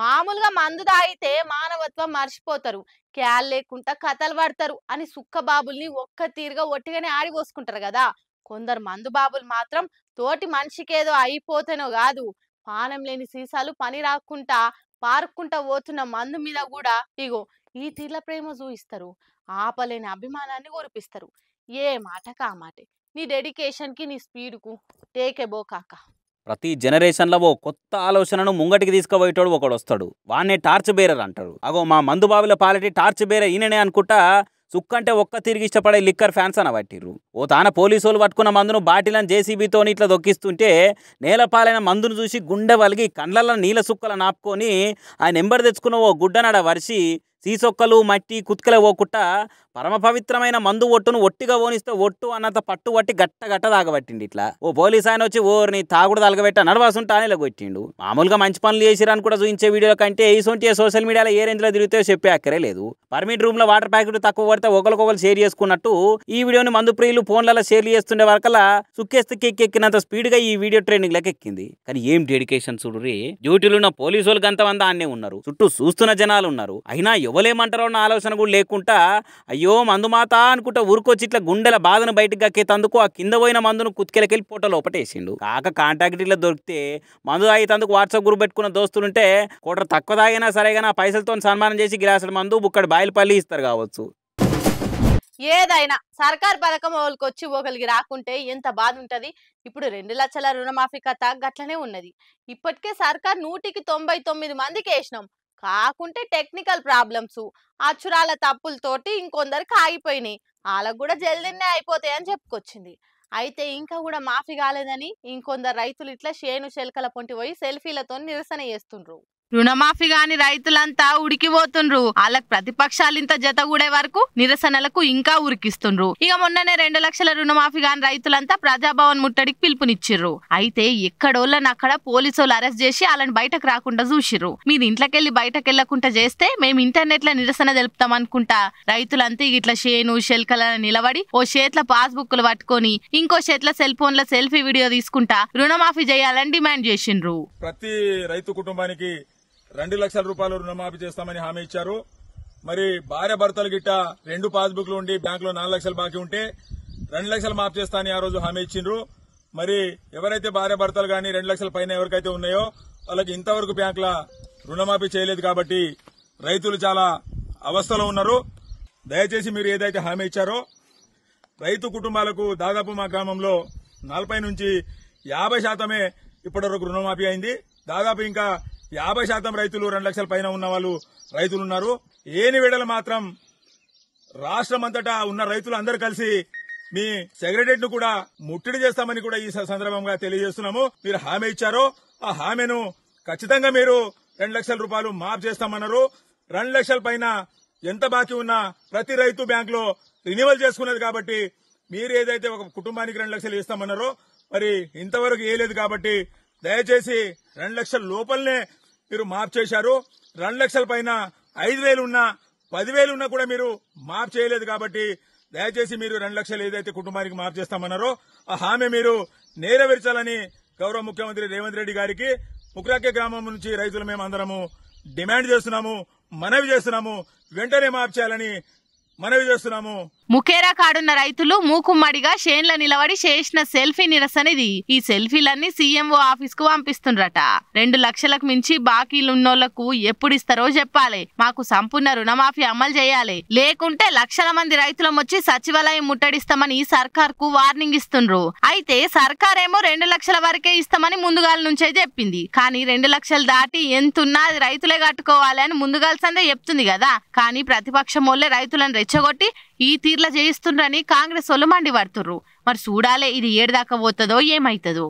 మామూలుగా మందు తాగితే మానవత్వం మర్చిపోతారు, క్యాల్ లేకుండా కథలు పడతారు అని సుక్క బాబుల్ని ఒక్క తీరుగా ఒట్టిగానే ఆడిపోసుకుంటారు కదా. కొందరు మందు బాబులు మాత్రం తోటి మనిషికేదో అయిపోతేనో కాదు, పానం లేని సీసాలు పని రాకుండా పారుకుంటా పోతున్న మందు మీద కూడా ఇగో ఈ తీర్ల ప్రేమ చూయిస్తారు, ఆపలేని అభిమానాన్ని కురిపిస్తారు. ఏ మాట కా మాటే, నీ డెడికేషన్ కి నీ స్పీడ్కు టేకే బో కాక. ప్రతి జనరేషన్లో ఓ కొత్త ఆలోచనను ముంగటికి తీసుకుపోయేటోడు ఒకడు వస్తాడు, వాన్నే టార్చ్ బేరర్ అంటారు. అగో మా మందుబాబుల పాలిటీ టార్చ్ బేరర్ ఈయననే అనుకుంటా సుక్కంటే ఒక్క తిరిగి ఇష్టపడే లిక్కర్ ఫ్యాన్స్ అనబట్టిర్రు. ఓ తాన పోలీసులు పట్టుకున్న మందును బాటిలను జేసీబీతో ఇట్లా దొక్కిస్తుంటే నేలపాలైన మందును చూసి గుండె వలిగి కండ్లల్లో నీళ్ళ సుక్కల నాపుకొని ఆయన ఎంబడి తెచ్చుకున్న ఓ గుడ్డనడ వరిసి సీసొక్కలు మట్టి కుత్కలే పోకుండా పరమ పవిత్రమైన మందు ఒట్టును ఒట్టిగా ఓనిస్తే ఒట్టు అన్నంత పట్టు పట్టి గట్ట తాగబట్టిండి. ఇట్లా ఓ పోలీస్ ఆయన వచ్చి ఓర్ని తాగుడు తలగబెట్ట నడవాసుంటా అని ఇలా కొట్టిండు. మామూలుగా మంచి పనులు చేసిరని కూడా చూపించే వీడియోల కంటే ఈ సోషల్ మీడియాలో ఏ రేంజ్లో తిరిగితే చెప్పే అక్కరే లేదు. పర్మిట్ రూమ్ లో వాటర్ ప్యాకెట్ తక్కువ పడితే ఒకరికొకరు షేర్ చేసుకున్నట్టు ఈ వీడియోని మందు ప్రియులు ఫోన్లలో షేర్ చేస్తుండే వరకల్లా సుక్కేస్తే ఎక్కినంత స్పీడ్ గా ఈ వీడియో ట్రెండింగ్ లెక్క ఎక్కింది. కానీ ఏం డెడికేషన్ చూడురి, డ్యూటీలు ఉన్న పోలీసు వాళ్ళు గంతమంది ఆన్నే ఉన్నారు, చుట్టూ చూస్తున్న జనాలు ఉన్నారు, అయినా ఎవలేమంటారో అన్న ఆలోచన కూడా లేకుండా అయ్యో మందు మాత అనుకుంటా ఊరుకొచ్చి ఇట్లా గుండెల బాధను బయటకు గక్కేతందుకు ఆ కింద పోయిన మందును కుత్కెలకెళ్ళి పోట లోపటేసిండు. కాక కాంటాక్ట్ ఇట్లా దొరికితే మందు తాగితందుకు వాట్సాప్ గ్రూప్ పెట్టుకున్న దోస్తులుంటే కోట తక్కువ తాగినా సరేగా నా పైసలతో సన్మానం చేసి గిలాసుల మందు బుక్కడి బాయిలు పల్లి ఇస్తారు కావచ్చు. ఏదైనా సర్కార్ పథకం ఒకరికి ఒకరికి రాకుంటే ఎంత బాధ ఉంటది. ఇప్పుడు 2 లక్షల రుణమాఫీ కథ గట్లనే ఉన్నది. ఇప్పటికే సర్కార్ 199 మందికి వేసినాం, కాకుంటే టెక్నికల్ ప్రాబ్లమ్స్ అచ్చురాల తప్పులతోటి ఇంకొందరికి ఆగిపోయినాయి, వాళ్ళకు కూడా జల్దీనే అయిపోతాయని చెప్పుకొచ్చింది. అయితే ఇంకా కూడా మాఫీ కాలేదని ఇంకొందరు రైతులు ఇట్లా చేను చెలకల పొంటి పోయి సెల్ఫీలతో నిరసన చేస్తుండ్రు. రుణమాఫీ గాని రైతులంతా ఉడికిపోతుండ్రు, వాళ్ళకి ప్రతిపక్షాలు ఇంత జతగూడే వరకు నిరసనలకు ఇంకా ఉరికిస్తుండ్రు. ఇక మొన్ననే 2 లక్షల రుణమాఫీ గాని రైతులంతా ప్రజాభవన్ ముట్టడికి పిలుపునిచ్చిర్రు. అయితే ఎక్కడోళ్ళని అక్కడ పోలీసులు అరెస్ట్ చేసి వాళ్ళని బయటకు రాకుండా చూసిర్రు. మీరు ఇంట్లోకెళ్ళి బయటకు వెళ్లకుండా చేస్తే మేము ఇంటర్నెట్ లో నిరసన తెలుపుతాం అనుకుంటా రైతులంతా ఇట్లా చేను శెల్కల నిలబడి ఓ చేట్ల పాస్బుక్లు పట్టుకొని ఇంకో చేట్ల సెల్ ఫోన్ లో సెల్ఫీ వీడియో తీసుకుంటా రుణమాఫీ చేయాలని డిమాండ్ చేసిండ్రు. ప్రతి రైతు కుటుంబానికి 2 లక్షల రూపాయలు రుణమాఫీ చేస్తామని హామీ ఇచ్చారు. మరి భార్య భర్తలు గిట్ట 2 పాస్బుక్లు ఉండి బ్యాంకులో 4 లక్షలు బాకీ ఉంటే 2 లక్షలు మాఫీ చేస్తా అని ఆ రోజు హామీ ఇచ్చిండ్రు. మరి ఎవరైతే భార్య భర్తలు గాని 2 లక్షల పైన ఎవరికైతే ఉన్నాయో వాళ్ళకి ఇంతవరకు బ్యాంకుల రుణమాఫీ చేయలేదు కాబట్టి రైతులు చాలా అవస్థలో ఉన్నారు. దయచేసి మీరు ఏదైతే హామీ ఇచ్చారో రైతు కుటుంబాలకు దాదాపు మా గ్రామంలో 40 నుంచి 50% ఇప్పటివరకు రుణమాఫీ అయింది. దాదాపు ఇంకా 50% రైతులు 2 లక్షల పైన ఉన్న వాళ్ళు రైతులు ఉన్నారు. ఏని వేళలు మాత్రం రాష్ట్రం అంతటా ఉన్న రైతులు అందరూ కలిసి మీ సెక్రటరియట్ ను కూడా ముట్టడి చేస్తామని కూడా ఈ సందర్భంగా తెలియజేస్తున్నాము. మీరు హామీ ఇచ్చారో ఆ హామీను ఖచ్చితంగా మీరు 2 లక్షల రూపాయలు మాఫ్ చేస్తామన్నారు. 2 లక్షల పైన ఎంత బాకీ ఉన్నా ప్రతి రైతు బ్యాంక్ లో రినివల్ చేసుకున్నది కాబట్టి మీరు ఏదైతే ఒక కుటుంబానికి 2 లక్షలు ఇస్తామన్నారో మరి ఇంతవరకు ఏలేదు కాబట్టి దయచేసి 2 లక్షల లోపలనే మీరు మాఫ్ చేశారు. 2 లక్షల పైన 5,000 ఉన్నా 10,000 ఉన్నా కూడా మీరు మాఫ్ చేయలేదు కాబట్టి దయచేసి మీరు 2 లక్షలు ఏదైతే కుటుంబానికి మాఫ్ చేస్తామన్నారో ఆ హామీ మీరు నెరవేర్చాలని గౌరవ ముఖ్యమంత్రి రేవంత్ రెడ్డి గారికి ముక్రాకే గ్రామం నుంచి రైతులు మేము అందరము డిమాండ్ చేస్తున్నాము, మనవి చేస్తున్నాము. వెంటనే మాఫ్ చేయాలని మనవి చేస్తున్నాము. ముఖేరా కాడున్న రైతులు మూకుమ్మడిగా షేన్ల నిలబడి చేసిన సెల్ఫీ నిరసన ఇది. ఈ సెల్ఫీలన్నీ సీఎంఓ ఆఫీస్ కు పంపిస్తుండ్రట. 2 లక్షలకు మించి బాకీలున్నోళ్లకు ఎప్పుడు ఇస్తారో చెప్పాలి, మాకు సంపూర్ణ రుణమాఫీ అమలు చేయాలి, లేకుంటే లక్షల మంది రైతులం వచ్చి సచివాలయం ముట్టడిస్తామని సర్కార్ కు వార్నింగ్ ఇస్తుండ్రు. అయితే సర్కార్ ఏమో 2 లక్షల వరకే ఇస్తామని ముందుగాల నుంచే చెప్పింది. కానీ 2 లక్షలు దాటి ఎంతున్నా అది రైతులే కట్టుకోవాలి అని ముందుగాల్సిందే చెప్తుంది కదా. కానీ ప్రతిపక్షం వల్లే రైతులను రెచ్చగొట్టి ఈ తీర్ల చేయిస్తుండ్రని కాంగ్రెస్ వాళ్ళు మండిపడుతుర్రు. మరి చూడాలే ఇది ఏడు దాకా పోతుందో ఏమైతుందో.